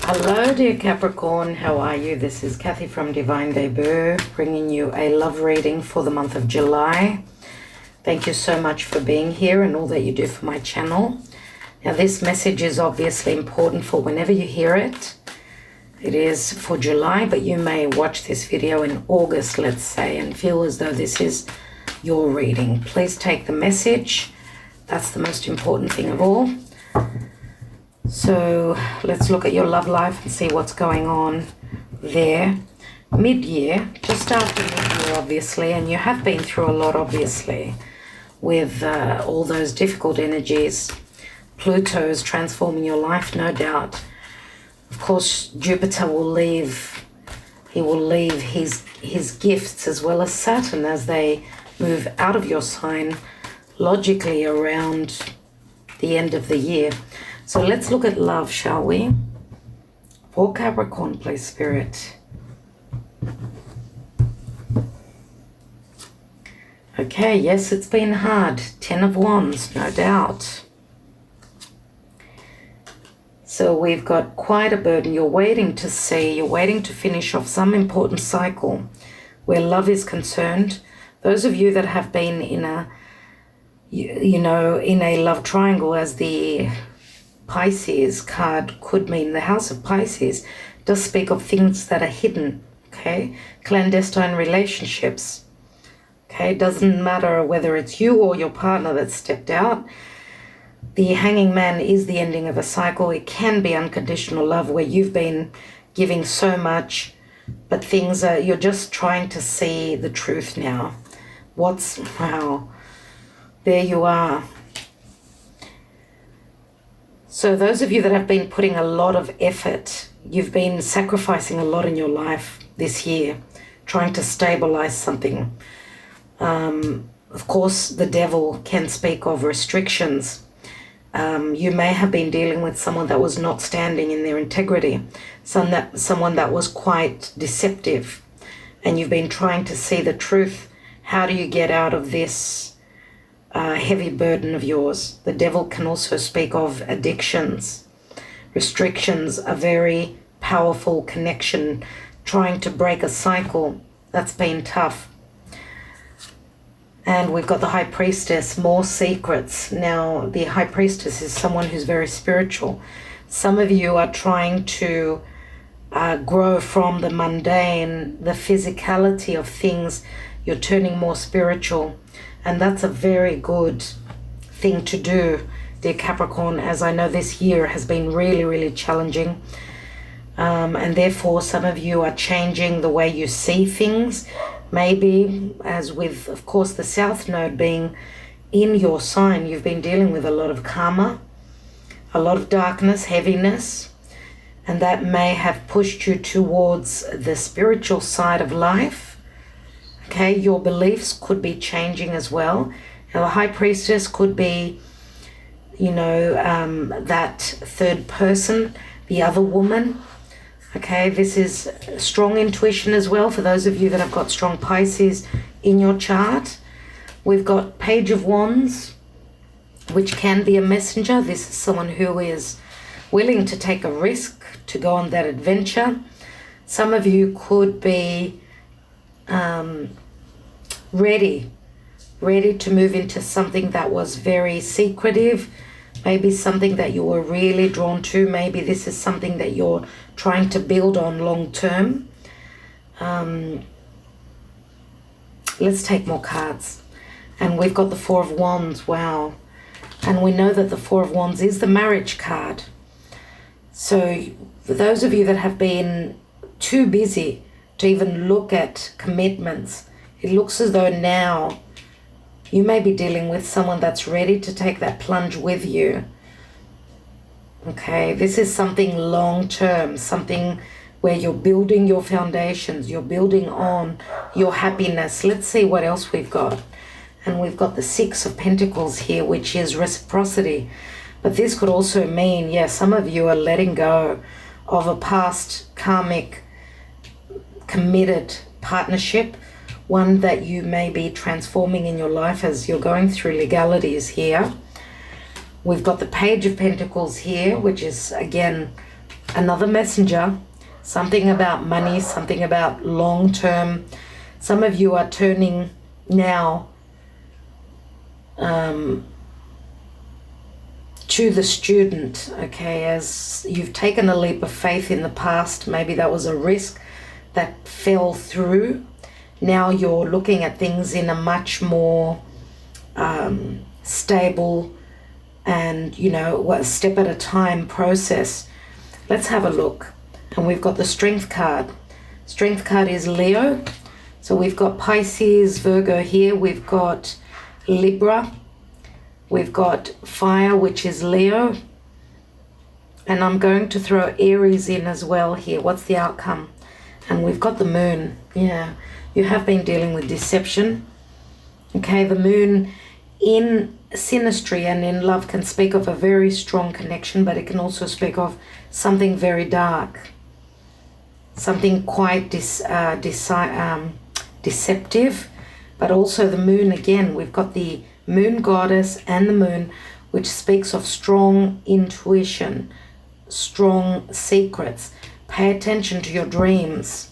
Hello dear Capricorn, how are you? This is Kathy from Divine Debut, bringing you a love reading for the month of July. Thank you so much for being here and all that you do for my channel. Now this message is obviously important for whenever you hear it. It is for July, but you may watch this video in August, let's say, and feel as though this is your reading. Please take the message. That's the most important thing of all. So let's look at your love life and see what's going on there. Mid-year, just after mid-year obviously, and you have been through a lot obviously with all those difficult energies. Pluto's transforming your life, no doubt. Of course, Jupiter will leave, he will leave his gifts, as well as Saturn, as they move out of your sign logically around the end of the year. So let's look at love, shall we? For Capricorn, please, Spirit. Okay, yes, it's been hard. 10 of Wands, no doubt. So we've got quite a burden. You're waiting to see, you're waiting to finish off some important cycle where love is concerned. Those of you that have been in a, you know, in a love triangle, as the Pisces card could mean, the House of Pisces does speak of things that are hidden, okay? Clandestine relationships, okay? Doesn't matter whether it's you or your partner that stepped out. The Hanging Man is the ending of a cycle. It can be unconditional love where you've been giving so much, but things are, you're just trying to see the truth now. Wow, there you are. So those of you that have been putting a lot of effort, you've been sacrificing a lot in your life this year, trying to stabilize something. Of course, the devil can speak of restrictions. You may have been dealing with someone that was not standing in their integrity, someone that was quite deceptive, and you've been trying to see the truth. How do you get out of this heavy burden of yours? The devil can also speak of addictions. Restrictions, a very powerful connection, trying to break a cycle. That's been tough. And we've got the High Priestess, more secrets. Now, the High Priestess is someone who's very spiritual. Some of you are trying to grow from the mundane, the physicality of things. You're turning more spiritual. And that's a very good thing to do, dear Capricorn, as I know this year has been really, really challenging. And therefore, some of you are changing the way you see things. Maybe, as with, of course, the South Node being in your sign, you've been dealing with a lot of karma, a lot of darkness, heaviness, and that may have pushed you towards the spiritual side of life. Okay, your beliefs could be changing as well. Now, the High Priestess could be, you know, that third person, the other woman. Okay, this is strong intuition as well for those of you that have got strong Pisces in your chart. We've got Page of Wands, which can be a messenger. This is someone who is willing to take a risk to go on that adventure. Some of you could be ready to move into something that was very secretive, maybe something that you were really drawn to. Maybe this is something that you're trying to build on long term. Let's take more cards. And we've got the Four of Wands. Wow. And we know that the Four of Wands is the marriage card. So for those of you that have been too busy to even look at commitments, it looks as though now you may be dealing with someone that's ready to take that plunge with you. Okay, this is something long-term, something where you're building your foundations, you're building on your happiness. Let's see what else we've got. And we've got the Six of Pentacles here, which is reciprocity. But this could also mean, yeah, some of you are letting go of a past karmic committed partnership, one that you may be transforming in your life as you're going through legalities here. We've got the Page of Pentacles here, which is, again, another messenger, something about money, something about long term. Some of you are turning now to the student, okay, as you've taken a leap of faith in the past. Maybe that was a risk that fell through. Now you're looking at things in a much more stable and, you know, a step at a time process. Let's have a look. And we've got the Strength card. Strength card is Leo. So we've got Pisces, Virgo here. We've got Libra. We've got Fire, which is Leo. And I'm going to throw Aries in as well here. What's the outcome? And we've got the Moon. Yeah, you have been dealing with deception. Okay, the Moon in synastry and in love can speak of a very strong connection, but it can also speak of something very dark. Something quite deceptive. But also the Moon, again, we've got the Moon goddess and the Moon, which speaks of strong intuition, strong secrets. Pay attention to your dreams.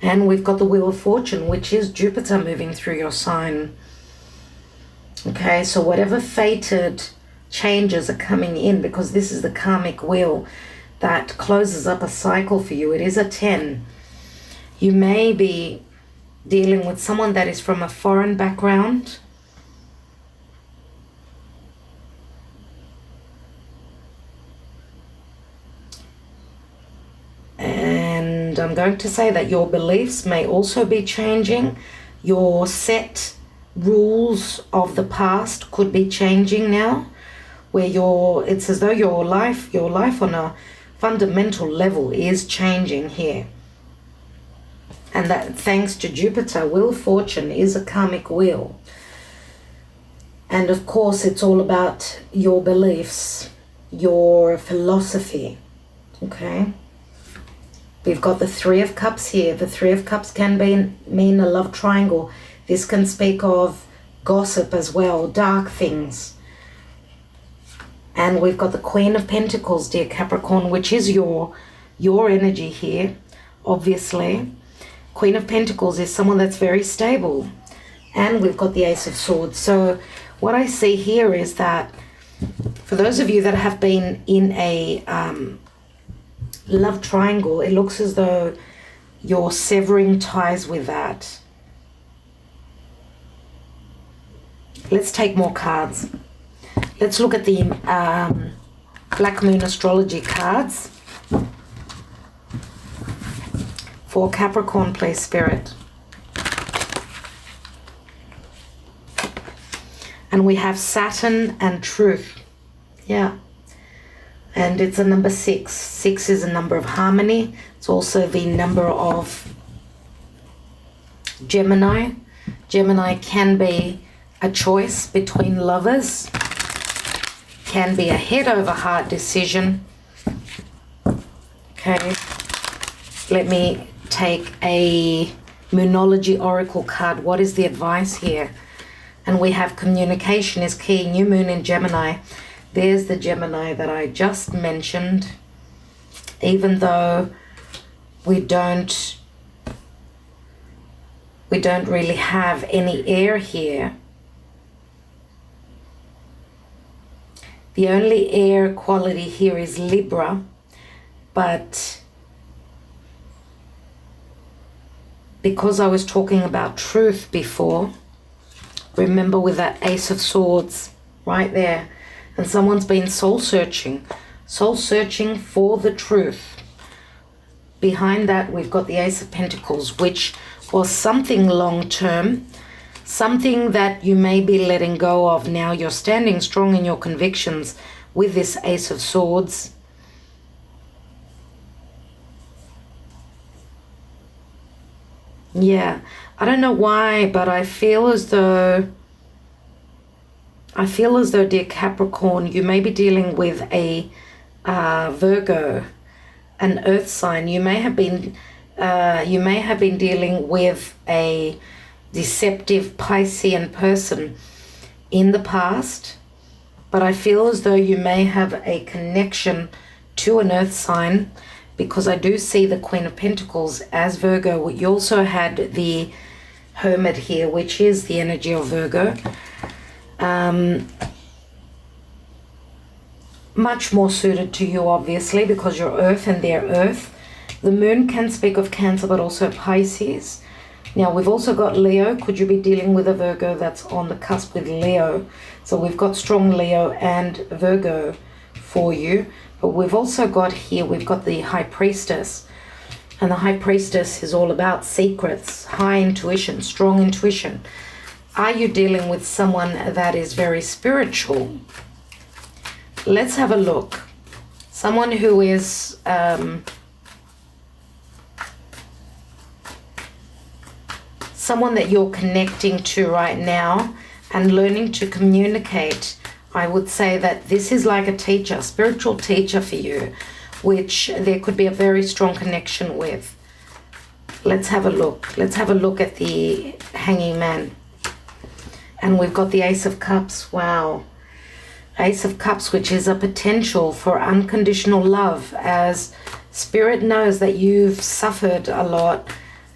And we've got the Wheel of Fortune, which is Jupiter moving through your sign. Okay, so whatever fated changes are coming in, because this is the karmic wheel that closes up a cycle for you. It is a 10. You may be dealing with someone that is from a foreign background. And I'm going to say that your beliefs may also be changing. Your set rules of the past could be changing now, where it's as though your life on a fundamental level is changing here. And that thanks to Jupiter. Wheel of Fortune is a karmic wheel. And of course, it's all about your beliefs, your philosophy. Okay? We've got the Three of Cups here. The Three of Cups can mean a love triangle. This can speak of gossip as well, dark things. And we've got the Queen of Pentacles, dear Capricorn, which is your energy here, obviously. Queen of Pentacles is someone that's very stable. And we've got the Ace of Swords. So what I see here is that for those of you that have been in a love triangle, it looks as though you're severing ties with that. Let's take more cards. Let's look at the Black Moon Astrology cards. For Capricorn, please, Spirit. And we have Saturn and Truth. Yeah. And it's a number 6. 6 is a number of harmony. It's also the number of Gemini. Gemini can be a choice between lovers. Can be a head over heart decision. Okay. Let me take a Moonology Oracle card. What is the advice here? And we have communication is key. New moon in Gemini. There's the Gemini that I just mentioned. Even though we don't really have any air here. The only air quality here is Libra, but because I was talking about truth before, remember with that Ace of Swords right there, and someone's been soul searching for the truth. Behind that, we've got the Ace of Pentacles, which was something long-term, something that you may be letting go of now. You're standing strong in your convictions with this Ace of Swords. Yeah, I don't know why, but I feel as though, dear Capricorn, you may be dealing with a Virgo, an earth sign. You may have been dealing with a deceptive Piscean person in the past, but I feel as though you may have a connection to an earth sign, because I do see the Queen of Pentacles as Virgo. You also had the Hermit here, which is the energy of Virgo. Much more suited to you, obviously, because you're earth and they're earth. The moon can speak of Cancer, but also Pisces. Now, we've also got Leo. Could you be dealing with a Virgo that's on the cusp with Leo? So we've got strong Leo and Virgo for you. But we've also got here, we've got the High Priestess. And the High Priestess is all about secrets, high intuition, strong intuition. Are you dealing with someone that is very spiritual? Let's have a look. Someone who is someone that you're connecting to right now and learning to communicate. I would say that this is like a teacher, spiritual teacher for you, which there could be a very strong connection with. Let's have a look. Let's have a look at the Hanging Man. And we've got the Ace of Cups. Wow. Ace of Cups, which is a potential for unconditional love, as Spirit knows that you've suffered a lot.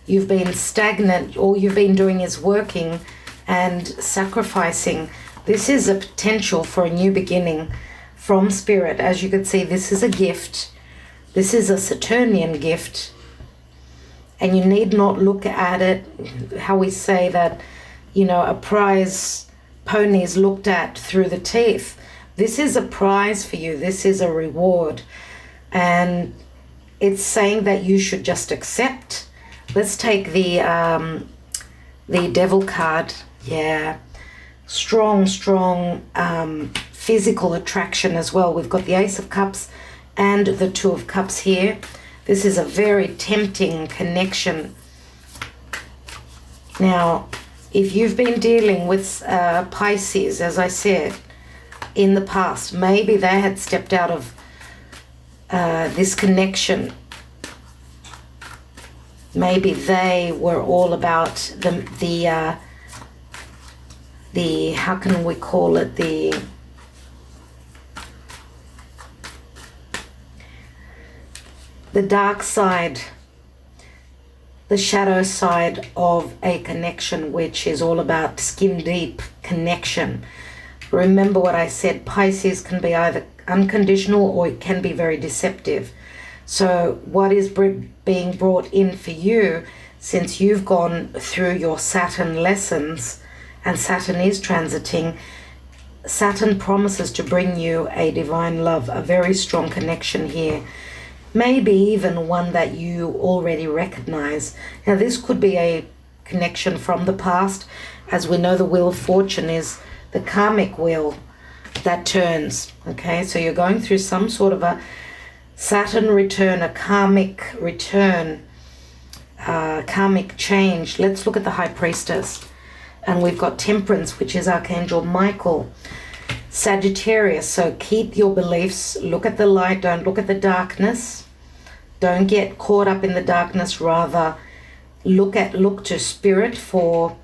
You've been stagnant. All you've been doing is working and sacrificing. This is a potential for a new beginning from Spirit. As you can see, this is a gift. This is a Saturnian gift. And you need not look at it, how we say that, you know, a prize pony is looked at through the teeth. This is a prize for you. This is a reward. And it's saying that you should just accept. Let's take the Devil card. Yeah. Strong physical attraction as well. We've got the Ace of Cups and the Two of Cups here. This is a very tempting connection. Now, if you've been dealing with Pisces, as I said, in the past, maybe they had stepped out of this connection. Maybe they were all about the how can we call it, the dark side, the shadow side of a connection, which is all about skin deep connection. Remember what I said, Pisces can be either unconditional or it can be very deceptive. So what is being brought in for you, since you've gone through your Saturn lessons, and Saturn is transiting, Saturn promises to bring you a divine love, a very strong connection here. Maybe even one that you already recognize. Now this could be a connection from the past. As we know, the Wheel of Fortune is the karmic wheel that turns. Okay, so you're going through some sort of a Saturn return, a karmic return, karmic change. Let's look at the High Priestess. And we've got Temperance, which is Archangel Michael. Sagittarius, so keep your beliefs, look at the light, don't look at the darkness. Don't get caught up in the darkness, rather look to Spirit for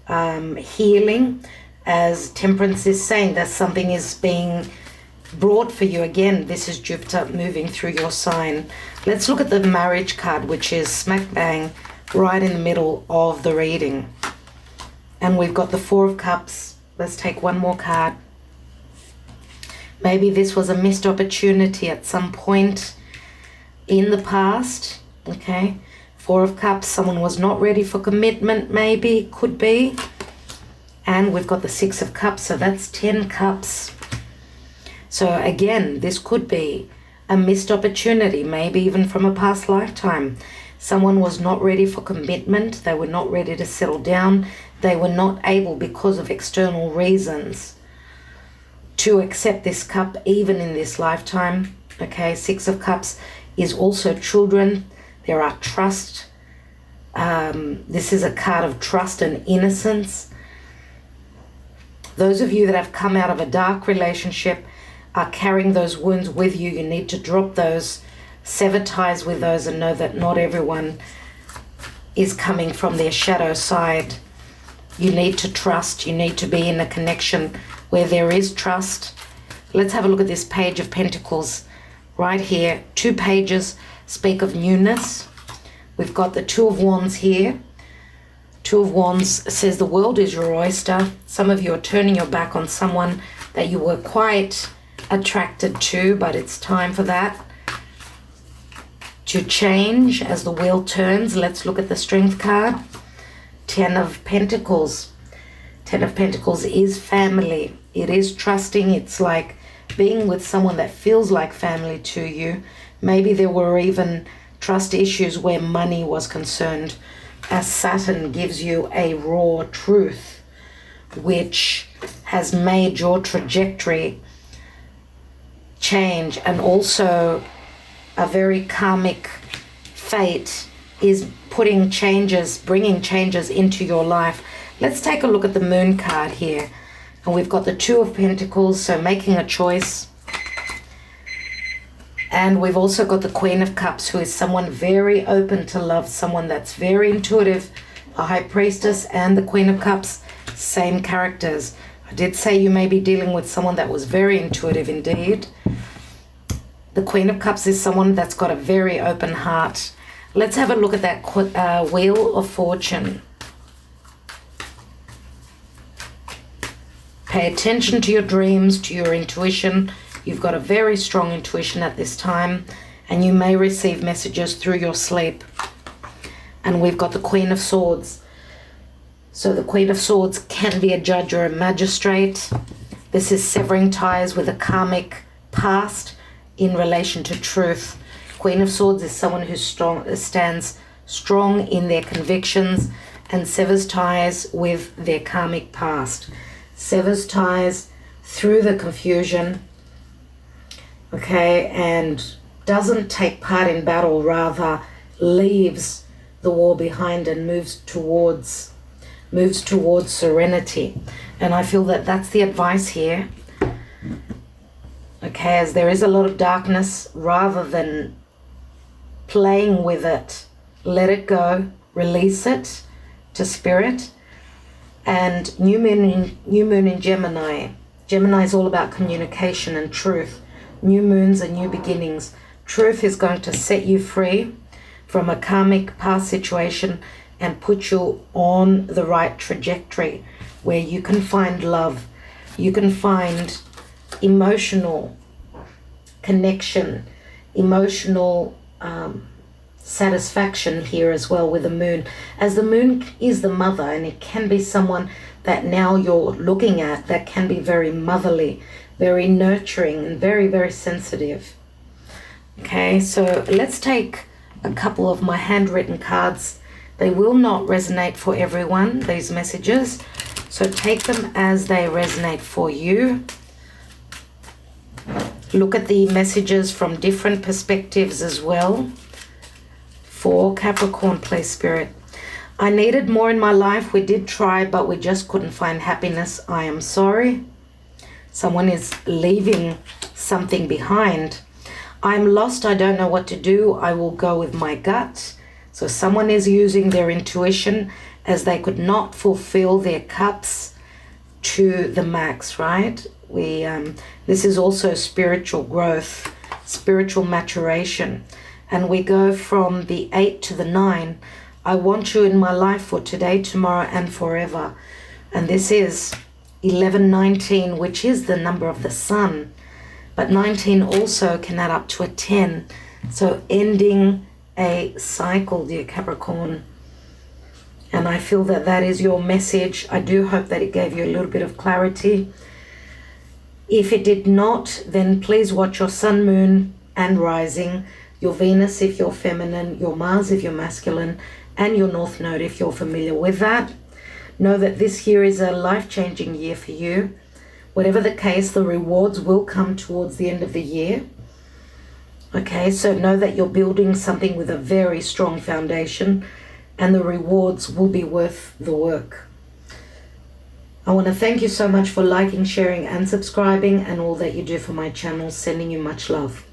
healing. As Temperance is saying, that something is being brought for you. Again, this is Jupiter moving through your sign. Let's look at the Marriage card, which is smack bang right in the middle of the reading. And we've got the Four of Cups. Let's take one more card. Maybe this was a missed opportunity at some point in the past. Okay. Four of Cups. Someone was not ready for commitment, maybe. Could be. And we've got the Six of Cups. So that's 10 cups. So again, this could be a missed opportunity, maybe even from a past lifetime. Someone was not ready for commitment. They were not ready to settle down. They were not able, because of external reasons, to accept this cup even in this lifetime. Okay, Six of Cups is also children. There are trust. This is a card of trust and innocence. Those of you that have come out of a dark relationship are carrying those wounds with you. You need to drop those, sever ties with those, and know that not everyone is coming from their shadow side. You need to trust. You need to be in a connection where there is trust. Let's have a look at this Page of Pentacles. right here. 2 pages speak of newness. We've got the Two of Wands here. Two of Wands says the world is your oyster. Some of you are turning your back on someone that you were quite attracted to, but it's time for that to change as the wheel turns. Let's look at the Strength card. 10 of Pentacles. 10 of Pentacles is family. It is trusting. It's like being with someone that feels like family to you. Maybe there were even trust issues where money was concerned, as Saturn gives you a raw truth which has made your trajectory change, and also a very karmic fate is bringing changes into your life. Let's take a look at the Moon card here. And we've got the Two of Pentacles, so making a choice. And we've also got the Queen of Cups, who is someone very open to love, someone that's very intuitive. A High Priestess and the Queen of Cups, same characters. I did say you may be dealing with someone that was very intuitive indeed. The Queen of Cups is someone that's got a very open heart. Let's have a look at that Wheel of Fortune. Pay attention to your dreams, to your intuition. You've got a very strong intuition at this time, and you may receive messages through your sleep. And we've got the Queen of Swords. So the Queen of Swords can be a judge or a magistrate. This is severing ties with a karmic past in relation to truth. Queen of Swords is someone who stands strong in their convictions and severs ties with their karmic past. Severs ties through the confusion, okay, and doesn't take part in battle, rather leaves the war behind and moves towards serenity. And I feel that that's the advice here, okay, as there is a lot of darkness. Rather than playing with it, let it go, release it to spirit. And new moon in Gemini. Gemini is all about communication and truth. New moons are new beginnings. Truth is going to set you free from a karmic past situation and put you on the right trajectory where you can find love. You can find emotional connection, emotional satisfaction here as well with the moon, as the moon is the mother, and it can be someone that now you're looking at that can be very motherly, very nurturing, and very, very sensitive. Okay, so let's take a couple of my handwritten cards. They will not resonate for everyone, these messages, so take them as they resonate for you. Look at the messages from different perspectives as well. For Capricorn, please, Spirit. I needed more in my life. We did try, but we just couldn't find happiness. I am sorry. Someone is leaving something behind. I'm lost. I don't know what to do. I will go with my gut. So someone is using their intuition as they could not fulfill their cups to the max, right? This is also spiritual growth, spiritual maturation. And we go from the 8 to the 9. I want you in my life for today, tomorrow, and forever. And this is 1119, which is the number of the sun. But 19 also can add up to a 10. So ending a cycle, dear Capricorn. And I feel that that is your message. I do hope that it gave you a little bit of clarity. If it did not, then please watch your sun, moon, and rising. Your Venus if you're feminine, your Mars if you're masculine, and your North Node if you're familiar with that. Know that this year is a life-changing year for you. Whatever the case, the rewards will come towards the end of the year. Okay, so know that you're building something with a very strong foundation, and the rewards will be worth the work. I want to thank you so much for liking, sharing, and subscribing, and all that you do for my channel. Sending you much love.